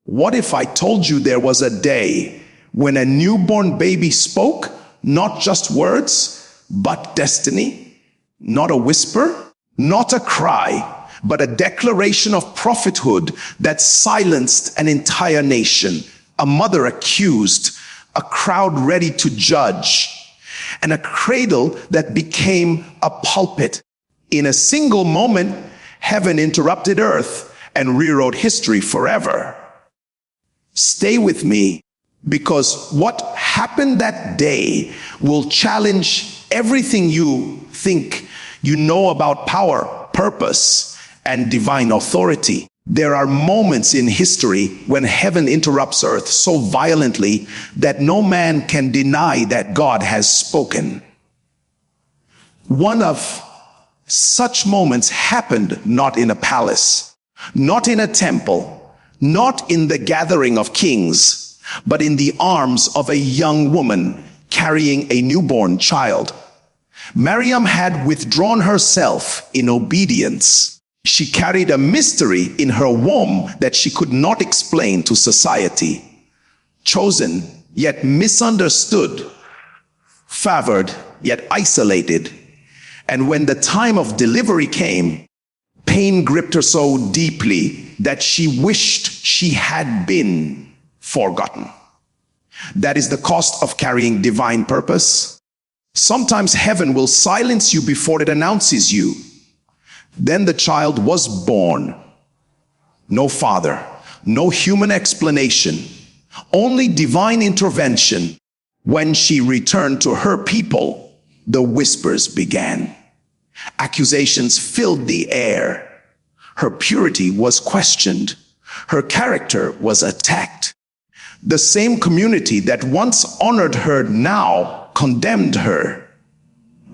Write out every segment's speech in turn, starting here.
What if I told you there was a day when a newborn baby spoke, not just words, but destiny? Not a whisper, not a cry, but a declaration of prophethood that silenced an entire nation. A mother accused, a crowd ready to judge, and a cradle that became a pulpit. In a single moment, heaven interrupted earth and rewrote history forever. Stay with me, because what happened that day will challenge everything you think you know about power, purpose, and divine authority. There are moments in history when heaven interrupts earth so violently that no man can deny that God has spoken. One of such moments happened not in a palace, not in a temple, not in the gathering of kings, but in the arms of a young woman carrying a newborn child. Miriam had withdrawn herself in obedience. She carried a mystery in her womb that she could not explain to society. Chosen, yet misunderstood. Favored, yet isolated. And when the time of delivery came, pain gripped her so deeply that she wished she had been forgotten. That is the cost of carrying divine purpose. Sometimes heaven will silence you before it announces you. Then the child was born. No father, no human explanation, only divine intervention. When she returned to her people, the whispers began. Accusations filled the air. Her purity was questioned. Her character was attacked. The same community that once honored her now condemned her.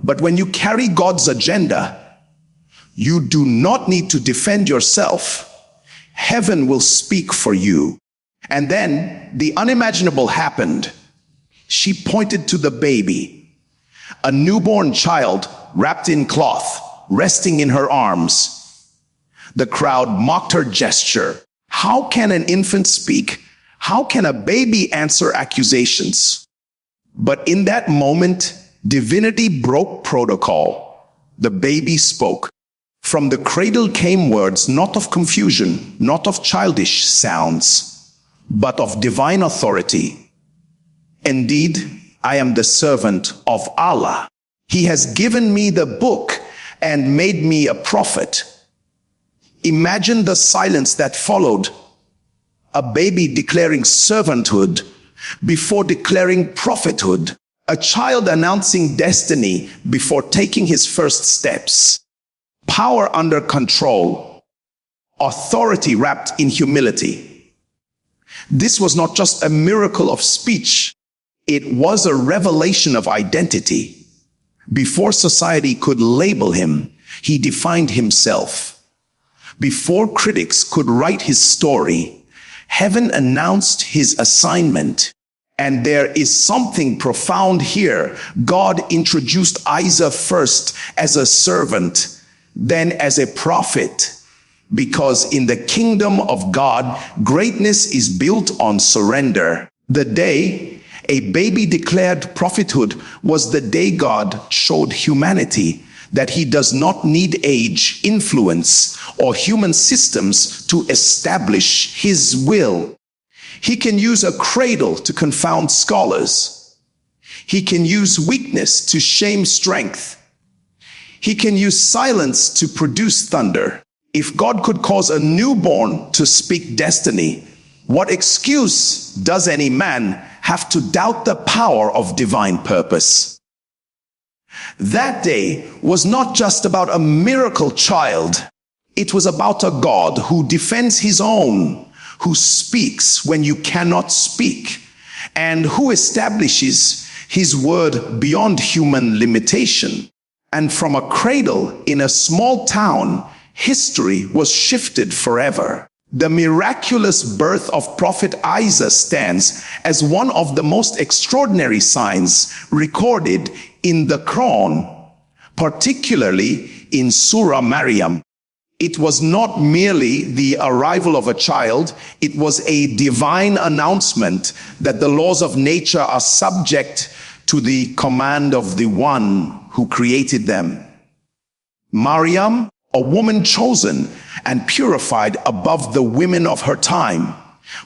But when you carry God's agenda, you do not need to defend yourself. Heaven will speak for you. And then the unimaginable happened. She pointed to the baby, a newborn child wrapped in cloth, resting in her arms. The crowd mocked her gesture. How can an infant speak? How can a baby answer accusations? But in that moment, divinity broke protocol. The baby spoke. From the cradle came words not of confusion, not of childish sounds, but of divine authority. Indeed, I am the servant of Allah. He has given me the book and made me a prophet. Imagine the silence that followed. A baby declaring servanthood before declaring prophethood. A child announcing destiny before taking his first steps. Power under control. Authority wrapped in humility. This was not just a miracle of speech. It was a revelation of identity. Before society could label him, he defined himself. Before critics could write his story, heaven announced his assignment. And there is something profound here. God introduced Isaac first as a servant, then as a prophet. Because in the kingdom of God, greatness is built on surrender. The day a baby declared prophethood was the day God showed humanity that he does not need age, influence, or human systems to establish his will. He can use a cradle to confound scholars. He can use weakness to shame strength. He can use silence to produce thunder. If God could cause a newborn to speak destiny, what excuse does any man have to doubt the power of divine purpose? That day was not just about a miracle child. It was about a God who defends his own, who speaks when you cannot speak, and who establishes his word beyond human limitation. And from a cradle in a small town, history was shifted forever. The miraculous birth of Prophet Isaac stands as one of the most extraordinary signs recorded in the Quran, particularly in Surah Maryam. It was not merely the arrival of a child, it was a divine announcement that the laws of nature are subject to the command of the one who created them. Maryam, a woman chosen and purified above the women of her time,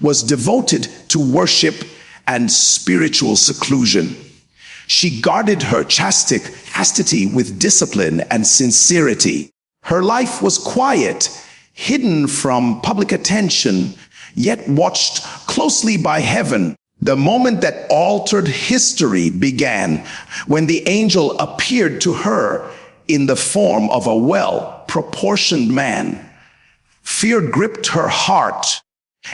was devoted to worship and spiritual seclusion. She guarded her chastity with discipline and sincerity. Her life was quiet, hidden from public attention, yet watched closely by heaven. The moment that altered history began when the angel appeared to her in the form of a well-proportioned man. Fear gripped her heart,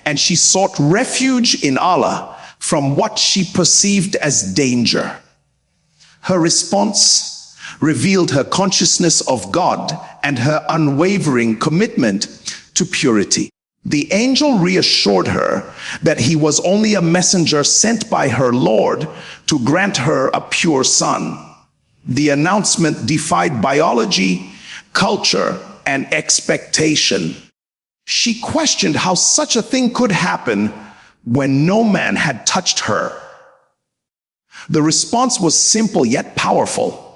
and she sought refuge in Allah from what she perceived as danger. Her response revealed her consciousness of God and her unwavering commitment to purity. The angel reassured her that he was only a messenger sent by her Lord to grant her a pure son. The announcement defied biology, culture, and expectation. She questioned how such a thing could happen when no man had touched her. The response was simple yet powerful.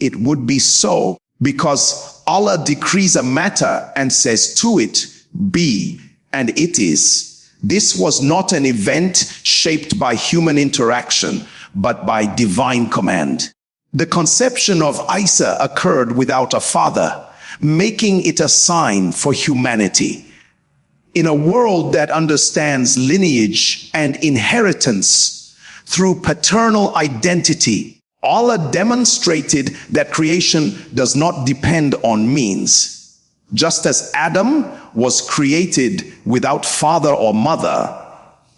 It would be so because Allah decrees a matter and says to it, be, and it is. This was not an event shaped by human interaction, but by divine command. The conception of Isa occurred without a father, making it a sign for humanity. In a world that understands lineage and inheritance through paternal identity, Allah demonstrated that creation does not depend on means. Just as Adam was created without father or mother,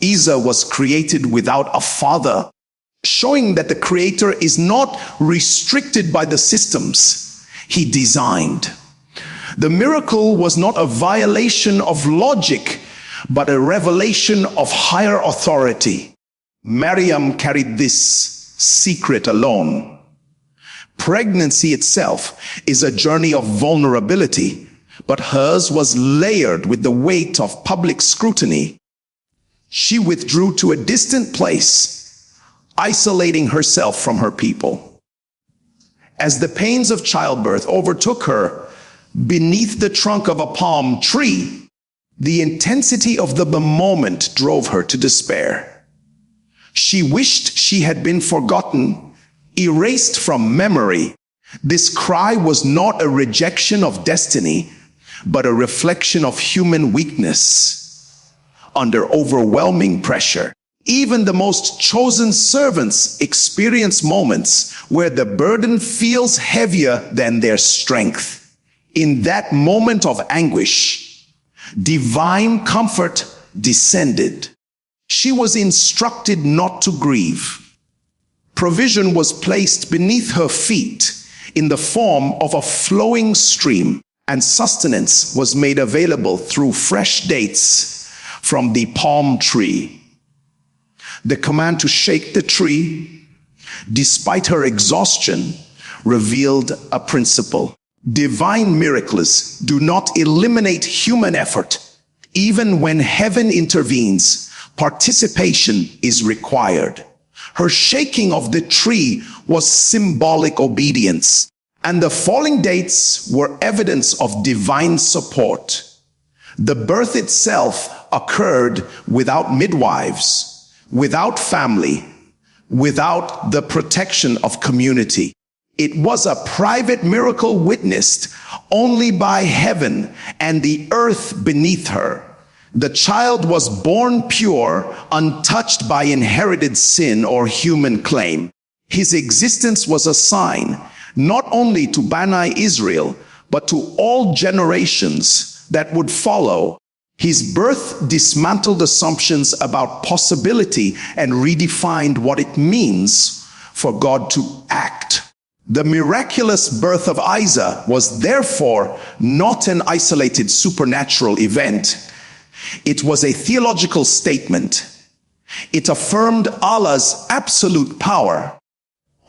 Isa was created without a father, showing that the Creator is not restricted by the systems He designed. The miracle was not a violation of logic, but a revelation of higher authority. Maryam carried this secret alone. Pregnancy itself is a journey of vulnerability, but hers was layered with the weight of public scrutiny. She withdrew to a distant place, isolating herself from her people. As the pains of childbirth overtook her beneath the trunk of a palm tree, the intensity of the moment drove her to despair. She wished she had been forgotten, erased from memory. This cry was not a rejection of destiny, but a reflection of human weakness under overwhelming pressure. Even the most chosen servants experience moments where the burden feels heavier than their strength. In that moment of anguish, divine comfort descended. She was instructed not to grieve. Provision was placed beneath her feet in the form of a flowing stream, and sustenance was made available through fresh dates from the palm tree. The command to shake the tree, despite her exhaustion, revealed a principle. Divine miracles do not eliminate human effort. Even when heaven intervenes, participation is required. Her shaking of the tree was symbolic obedience, and the falling dates were evidence of divine support. The birth itself occurred without midwives, without family, without the protection of community. It was a private miracle witnessed only by heaven and the earth beneath her. The child was born pure, untouched by inherited sin or human claim. His existence was a sign, not only to Bani Israel, but to all generations that would follow. His birth dismantled assumptions about possibility and redefined what it means for God to act. The miraculous birth of Isa was therefore not an isolated supernatural event. It was a theological statement. It affirmed Allah's absolute power,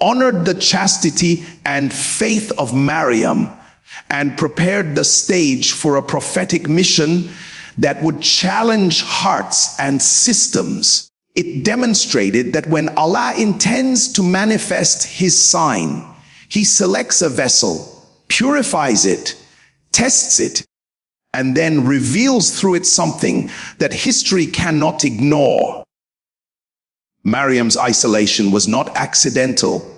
honored the chastity and faith of Maryam, and prepared the stage for a prophetic mission that would challenge hearts and systems. It demonstrated that when Allah intends to manifest his sign, he selects a vessel, purifies it, tests it, and then reveals through it something that history cannot ignore. Maryam's isolation was not accidental,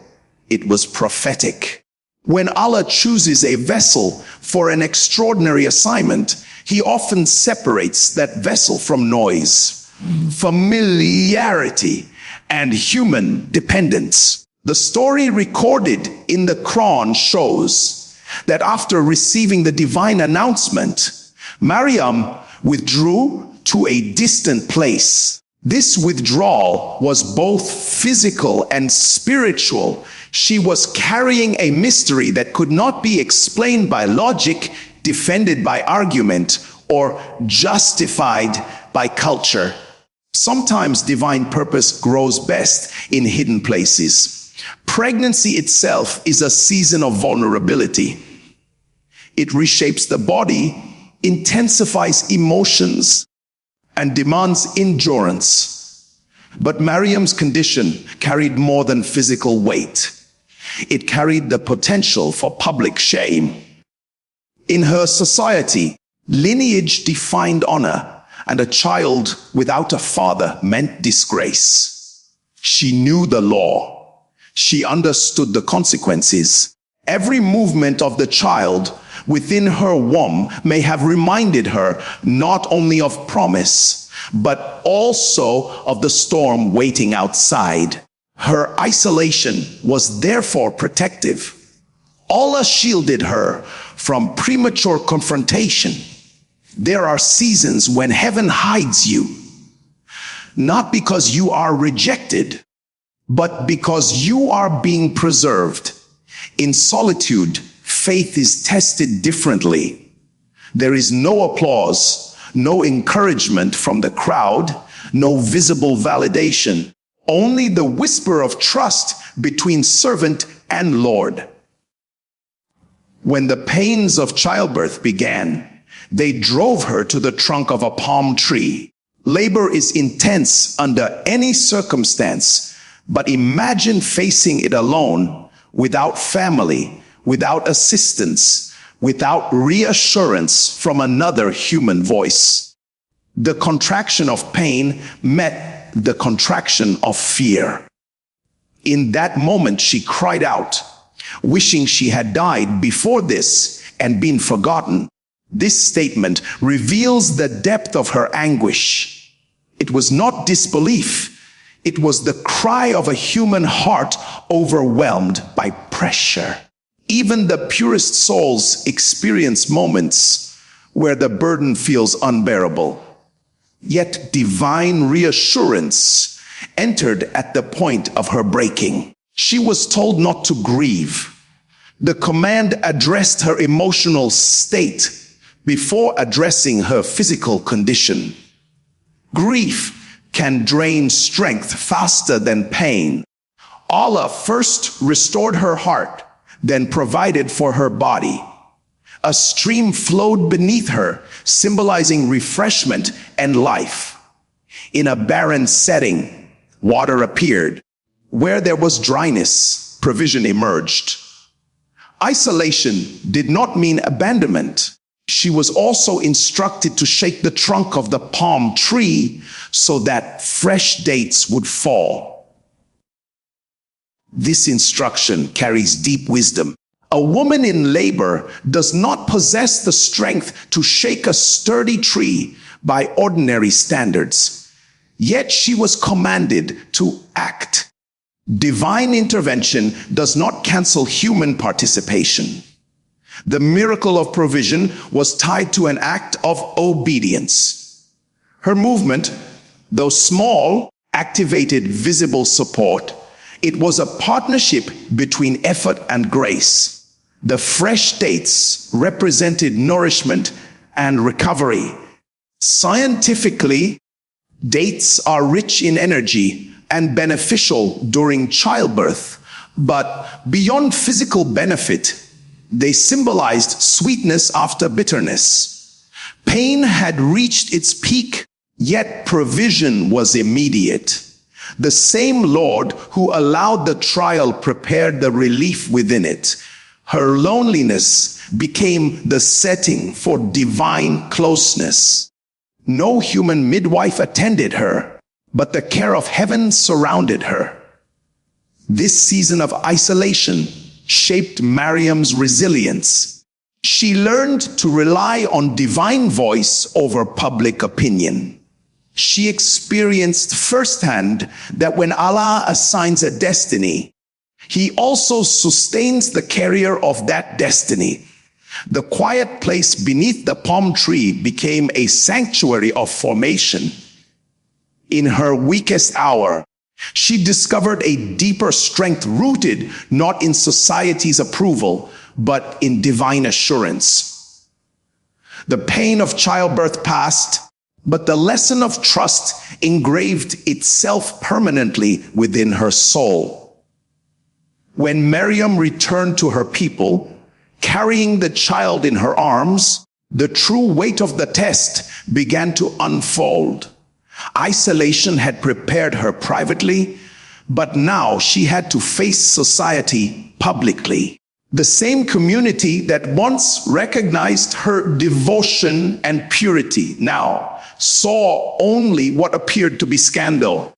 it was prophetic. When Allah chooses a vessel for an extraordinary assignment, he often separates that vessel from noise, familiarity, and human dependence. The story recorded in the Quran shows that after receiving the divine announcement, Maryam withdrew to a distant place. This withdrawal was both physical and spiritual. She was carrying a mystery that could not be explained by logic, defended by argument, or justified by culture. Sometimes divine purpose grows best in hidden places. Pregnancy itself is a season of vulnerability. It reshapes the body, intensifies emotions, and demands endurance. But Maryam's condition carried more than physical weight. It carried the potential for public shame. In her society, lineage defined honor, and a child without a father meant disgrace. She knew the law. She understood the consequences. Every movement of the child within her womb may have reminded her not only of promise, but also of the storm waiting outside. Her isolation was therefore protective. Allah shielded her from premature confrontation. There are seasons when heaven hides you, not because you are rejected, but because you are being preserved. In solitude, faith is tested differently. There is no applause, no encouragement from the crowd, no visible validation, only the whisper of trust between servant and Lord. When the pains of childbirth began, they drove her to the trunk of a palm tree. Labor is intense under any circumstance, but imagine facing it alone, without family, without assistance, without reassurance from another human voice. The contraction of pain met the contraction of fear. In that moment, she cried out, wishing she had died before this and been forgotten. This statement reveals the depth of her anguish. It was not disbelief. It was the cry of a human heart overwhelmed by pressure. Even the purest souls experience moments where the burden feels unbearable. Yet divine reassurance entered at the point of her breaking. She was told not to grieve. The command addressed her emotional state before addressing her physical condition. Grief can drain strength faster than pain. Allah first restored her heart, then provided for her body. A stream flowed beneath her, symbolizing refreshment and life. In a barren setting, water appeared. Where there was dryness, provision emerged. Isolation did not mean abandonment. She was also instructed to shake the trunk of the palm tree so that fresh dates would fall. This instruction carries deep wisdom. A woman in labor does not possess the strength to shake a sturdy tree by ordinary standards. Yet she was commanded to act. Divine intervention does not cancel human participation. The miracle of provision was tied to an act of obedience. Her movement, though small, activated visible support. It was a partnership between effort and grace. The fresh dates represented nourishment and recovery. Scientifically, dates are rich in energy and beneficial during childbirth, but beyond physical benefit, They symbolized sweetness after bitterness. Pain had reached its peak, yet provision was immediate. The same Lord who allowed the trial prepared the relief within it. Her loneliness became the setting for divine closeness. No human midwife attended her, but the care of heaven surrounded her. This season of isolation shaped Miriam's resilience. She learned to rely on divine voice over public opinion. She experienced firsthand that when Allah assigns a destiny, He also sustains the carrier of that destiny. The quiet place beneath the palm tree became a sanctuary of formation. In her weakest hour, she discovered a deeper strength rooted not in society's approval, but in divine assurance. The pain of childbirth passed, but the lesson of trust engraved itself permanently within her soul. When Miriam returned to her people, carrying the child in her arms, the true weight of the test began to unfold. Isolation had prepared her privately, but now she had to face society publicly. The same community that once recognized her devotion and purity now saw only what appeared to be scandal.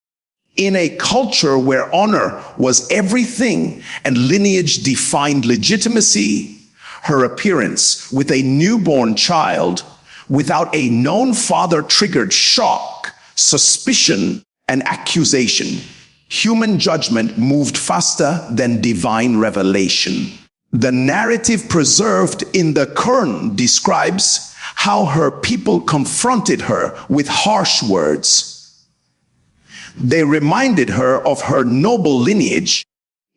In a culture where honor was everything and lineage defined legitimacy, her appearance with a newborn child without a known father triggered shock, suspicion, and accusation. Human judgment moved faster than divine revelation. The narrative preserved in the Quran describes how her people confronted her with harsh words. They reminded her of her noble lineage,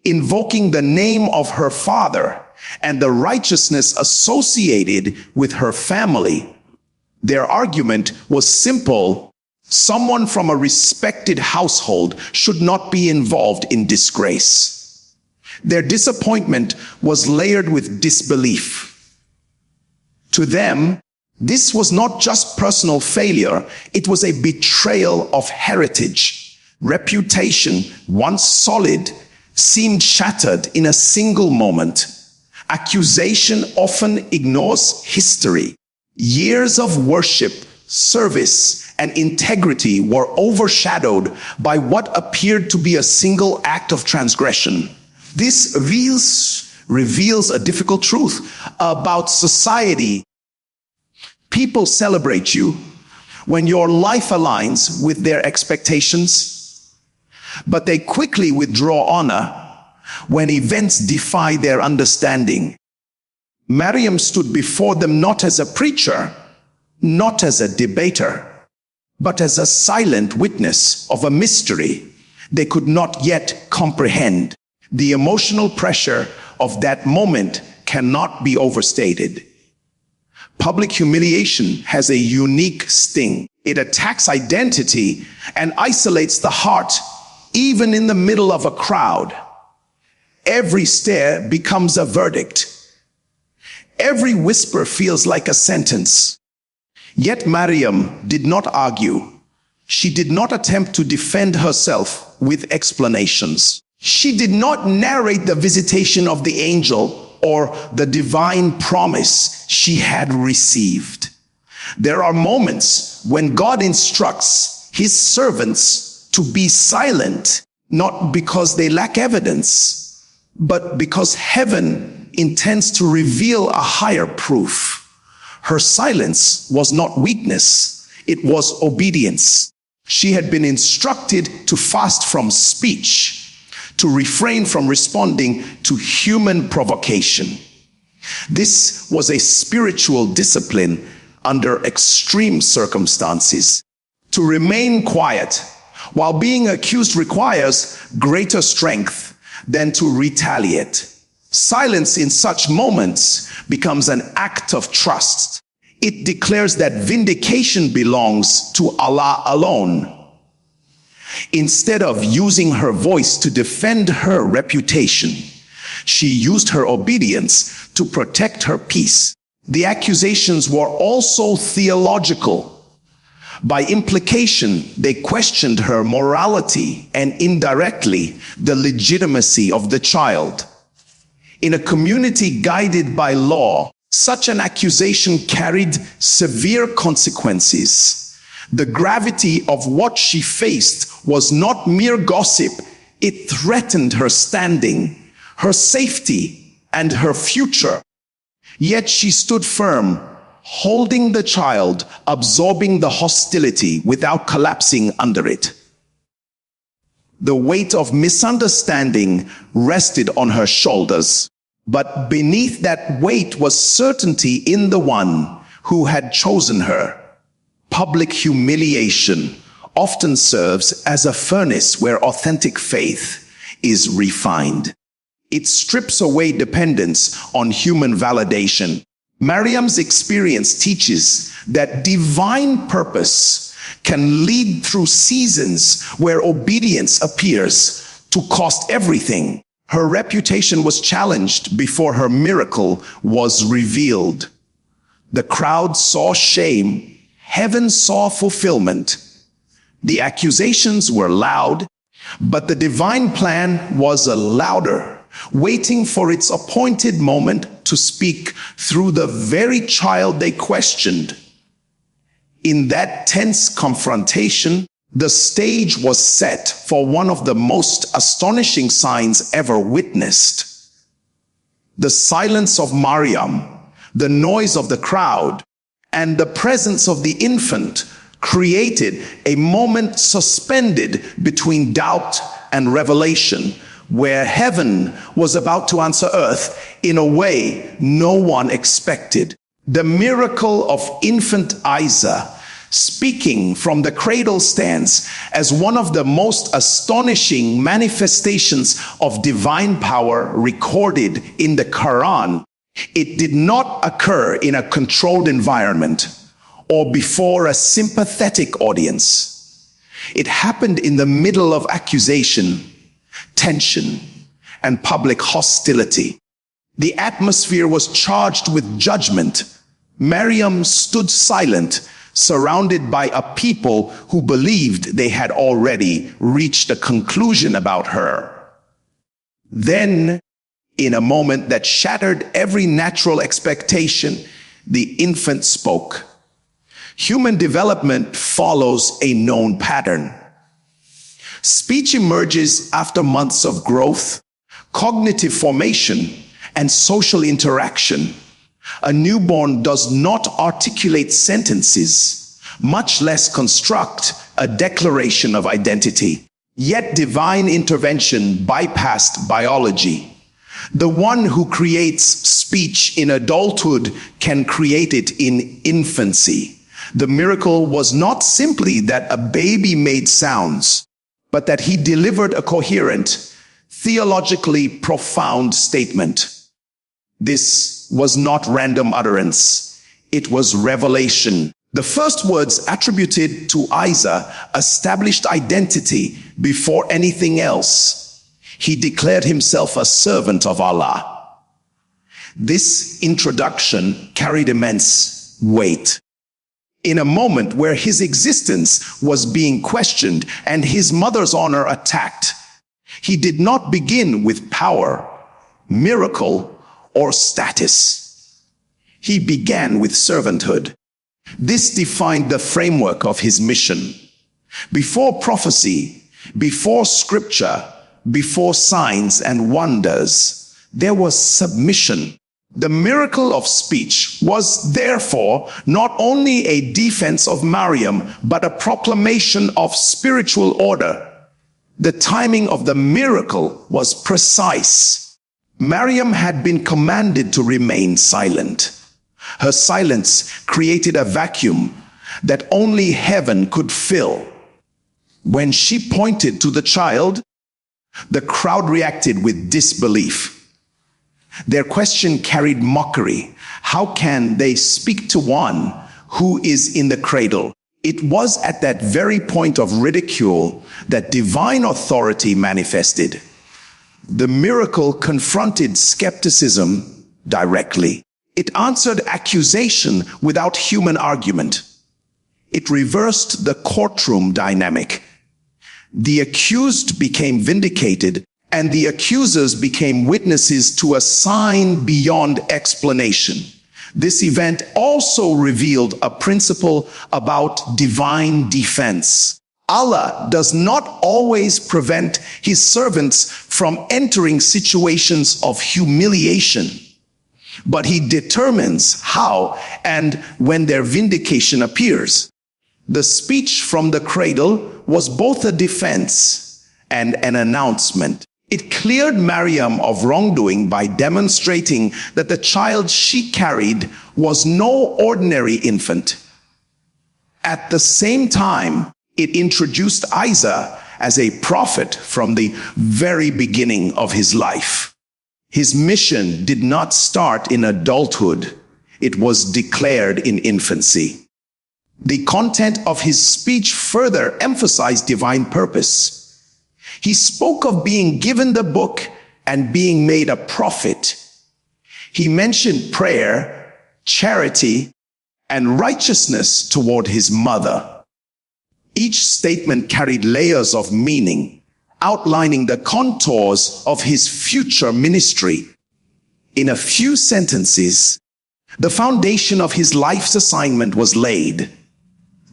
invoking the name of her father and the righteousness associated with her family. Their argument was simple. Someone from a respected household should not be involved in disgrace. Their disappointment was layered with disbelief. To them, this was not just personal failure, it was a betrayal of heritage. Reputation, once solid, seemed shattered in a single moment. Accusation often ignores history. Years of worship, service, and integrity were overshadowed by what appeared to be a single act of transgression. This reveals a difficult truth about society. People celebrate you when your life aligns with their expectations, but they quickly withdraw honor when events defy their understanding. Miriam stood before them not as a preacher, not as a debater, but as a silent witness of a mystery they could not yet comprehend. The emotional pressure of that moment cannot be overstated. Public humiliation has a unique sting. It attacks identity and isolates the heart, even in the middle of a crowd. Every stare becomes a verdict. Every whisper feels like a sentence. Yet Miriam did not argue. She did not attempt to defend herself with explanations. She did not narrate the visitation of the angel or the divine promise she had received. There are moments when God instructs His servants to be silent, not because they lack evidence, but because heaven intends to reveal a higher proof. Her silence was not weakness, it was obedience. She had been instructed to fast from speech, to refrain from responding to human provocation. This was a spiritual discipline under extreme circumstances. To remain quiet while being accused requires greater strength than to retaliate. Silence in such moments becomes an act of trust. It declares that vindication belongs to Allah alone. Instead of using her voice to defend her reputation, She used her obedience to protect her peace. The accusations were also theological. By implication, they questioned her morality and indirectly the legitimacy of the child. In a community guided by law, such an accusation carried severe consequences. The gravity of what she faced was not mere gossip. It threatened her standing, her safety, and her future. Yet she stood firm, holding the child, absorbing the hostility without collapsing under it. The weight of misunderstanding rested on her shoulders, but beneath that weight was certainty in the one who had chosen her. Public humiliation often serves as a furnace where authentic faith is refined. It strips away dependence on human validation. Miriam's experience teaches that divine purpose can lead through seasons where obedience appears to cost everything. Her reputation was challenged before her miracle was revealed. The crowd saw shame, heaven saw fulfillment. The accusations were loud, but the divine plan was louder, waiting for its appointed moment to speak through the very child they questioned. In that tense confrontation, the stage was set for one of the most astonishing signs ever witnessed. The silence of Mariam, the noise of the crowd, and the presence of the infant created a moment suspended between doubt and revelation, where heaven was about to answer earth in a way no one expected. The miracle of infant Isa speaking from the cradle stands as one of the most astonishing manifestations of divine power recorded in the Quran. It did not occur in a controlled environment or before a sympathetic audience. It happened in the middle of accusation, tension, and public hostility. The atmosphere was charged with judgment. Miriam stood silent, surrounded by a people who believed they had already reached a conclusion about her. Then, in a moment that shattered every natural expectation, the infant spoke. Human development follows a known pattern. Speech emerges after months of growth, cognitive formation, and social interaction. A newborn does not articulate sentences, much less construct a declaration of identity. Yet divine intervention bypassed biology. The one who creates speech in adulthood can create it in infancy. The miracle was not simply that a baby made sounds, but that he delivered a coherent, theologically profound statement. This was not random utterance. It was revelation. The first words attributed to Isa established identity before anything else. He declared himself a servant of Allah. This introduction carried immense weight. In a moment where his existence was being questioned and his mother's honor attacked, he did not begin with power, miracle, or status. He began with servanthood. This defined the framework of his mission. Before prophecy, before scripture, before signs and wonders, there was submission. The miracle of speech was therefore not only a defense of Mariam, but a proclamation of spiritual order. The timing of the miracle was precise. Mariam had been commanded to remain silent. Her silence created a vacuum that only heaven could fill. When she pointed to the child, the crowd reacted with disbelief. Their question carried mockery. How can they speak to one who is in the cradle? It was at that very point of ridicule that divine authority manifested. The miracle confronted skepticism directly. It answered accusation without human argument. It reversed the courtroom dynamic. The accused became vindicated, and the accusers became witnesses to a sign beyond explanation. This event also revealed a principle about divine defense. Allah does not always prevent his servants from entering situations of humiliation, but he determines how and when their vindication appears. The speech from the cradle was both a defense and an announcement. It cleared Maryam of wrongdoing by demonstrating that the child she carried was no ordinary infant. At the same time, it introduced Isa as a prophet from the very beginning of his life. His mission did not start in adulthood. It was declared in infancy. The content of his speech further emphasized divine purpose. He spoke of being given the book and being made a prophet. He mentioned prayer, charity, and righteousness toward his mother. Each statement carried layers of meaning, outlining the contours of his future ministry. In a few sentences, the foundation of his life's assignment was laid.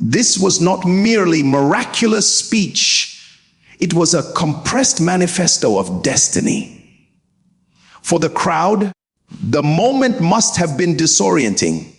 This was not merely miraculous speech. It was a compressed manifesto of destiny. For the crowd, the moment must have been disorienting.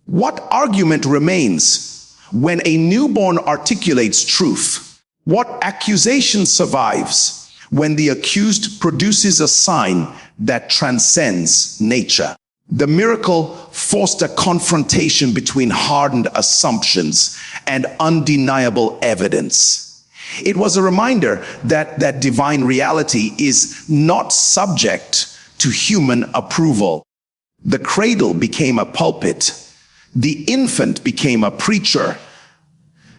What argument remains when a newborn articulates truth? What accusation survives when the accused produces a sign that transcends nature? The miracle forced a confrontation between hardened assumptions and undeniable evidence. It was a reminder that divine reality is not subject to human approval. The cradle became a pulpit. The infant became a preacher.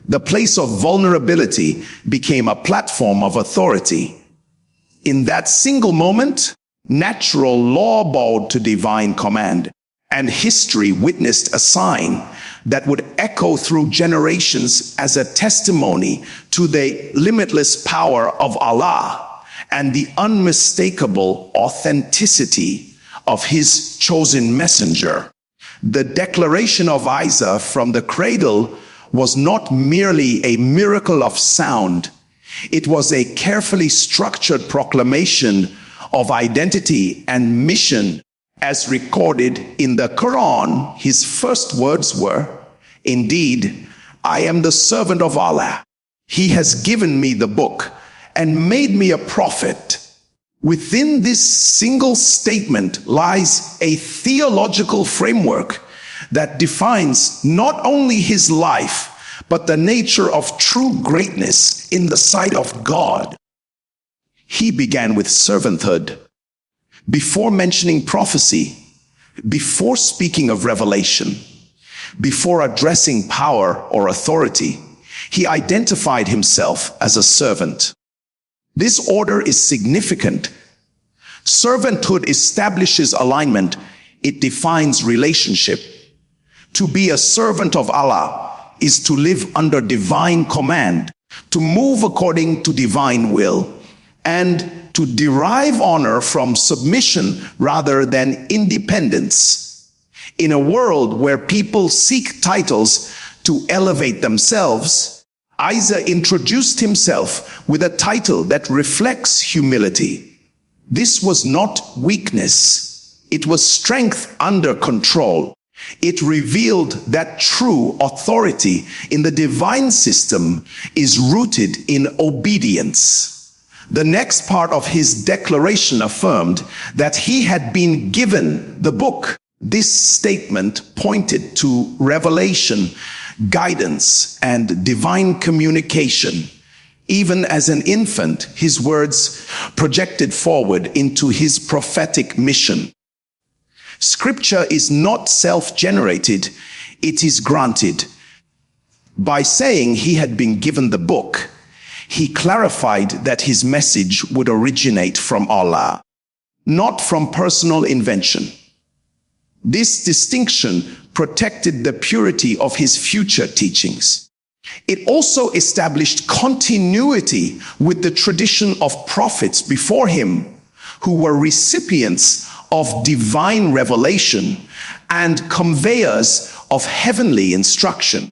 The place of vulnerability became a platform of authority. In that single moment, natural law bowed to divine command, and history witnessed a sign that would echo through generations as a testimony to the limitless power of Allah and the unmistakable authenticity of his chosen messenger. The declaration of Isa from the cradle was not merely a miracle of sound. It was a carefully structured proclamation of identity and mission. As recorded in the Quran, his first words were, "Indeed, I am the servant of Allah. He has given me the book and made me a prophet." Within this single statement lies a theological framework that defines not only his life, but the nature of true greatness in the sight of God. He began with servanthood. Before mentioning prophecy, before speaking of revelation, before addressing power or authority, he identified himself as a servant. This order is significant. Servanthood establishes alignment. It defines relationship. To be a servant of Allah is to live under divine command, to move according to divine will, and to derive honor from submission rather than independence. In a world where people seek titles to elevate themselves, Isa introduced himself with a title that reflects humility. This was not weakness. It was strength under control. It revealed that true authority in the divine system is rooted in obedience. The next part of his declaration affirmed that he had been given the book. This statement pointed to revelation, guidance, and divine communication. Even as an infant, his words projected forward into his prophetic mission. Scripture is not self-generated, it is granted. By saying he had been given the book, He clarified that his message would originate from Allah, not from personal invention. This distinction protected the purity of his future teachings. It also established continuity with the tradition of prophets before him, who were recipients of divine revelation and conveyors of heavenly instruction.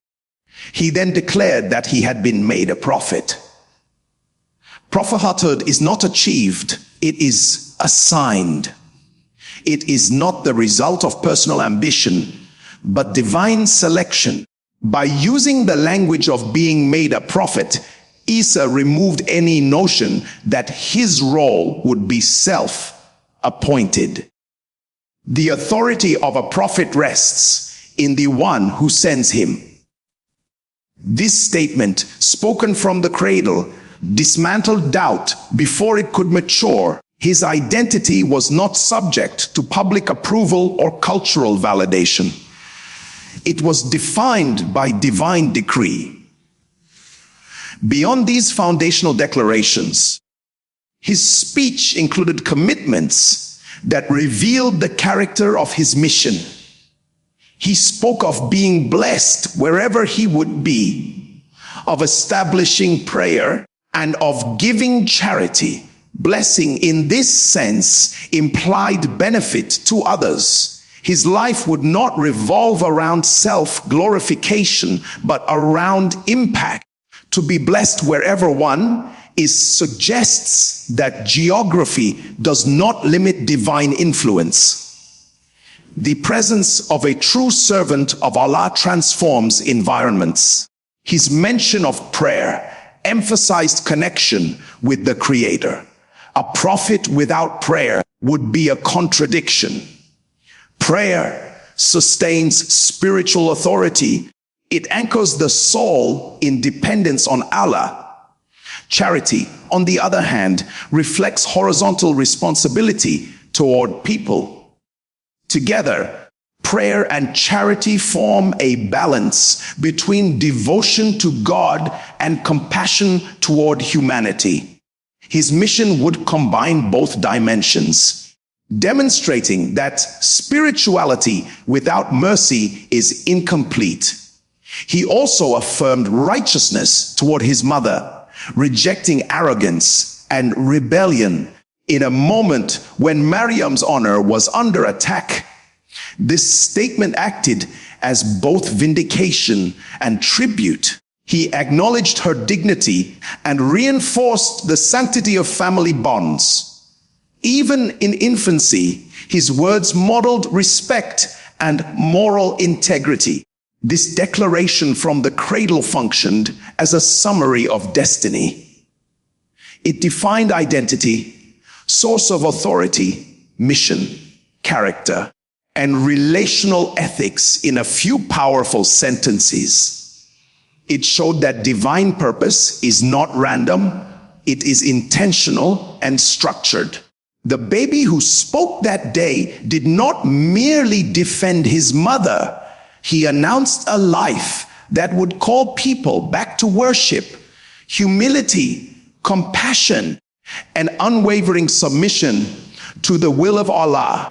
He then declared that he had been made a prophet. Prophethood is not achieved, it is assigned. It is not the result of personal ambition, but divine selection. By using the language of being made a prophet, Isa removed any notion that his role would be self-appointed. The authority of a prophet rests in the one who sends him. This statement, spoken from the cradle, dismantled doubt before it could mature. His identity was not subject to public approval or cultural validation. It was defined by divine decree. Beyond these foundational declarations, his speech included commitments that revealed the character of his mission. He spoke of being blessed wherever he would be, of establishing prayer, and of giving charity. Blessing in this sense implied benefit to others. His life would not revolve around self-glorification, but around impact. To be blessed wherever one is suggests that geography does not limit divine influence. The presence of a true servant of Allah transforms environments. His mention of prayer emphasized connection with the Creator. A prophet without prayer would be a contradiction. Prayer sustains spiritual authority. It anchors the soul in dependence on Allah. Charity, on the other hand, reflects horizontal responsibility toward people. Together, prayer and charity form a balance between devotion to God and compassion toward humanity. His mission would combine both dimensions, demonstrating that spirituality without mercy is incomplete. He also affirmed righteousness toward his mother, rejecting arrogance and rebellion in a moment when Maryam's honor was under attack. This statement acted as both vindication and tribute. He acknowledged her dignity and reinforced the sanctity of family bonds. Even in infancy, his words modeled respect and moral integrity. This declaration from the cradle functioned as a summary of destiny. It defined identity, source of authority, mission, character, and relational ethics in a few powerful sentences. It showed that divine purpose is not random, it is intentional and structured. The baby who spoke that day did not merely defend his mother. He announced a life that would call people back to worship, humility, compassion, and unwavering submission to the will of Allah.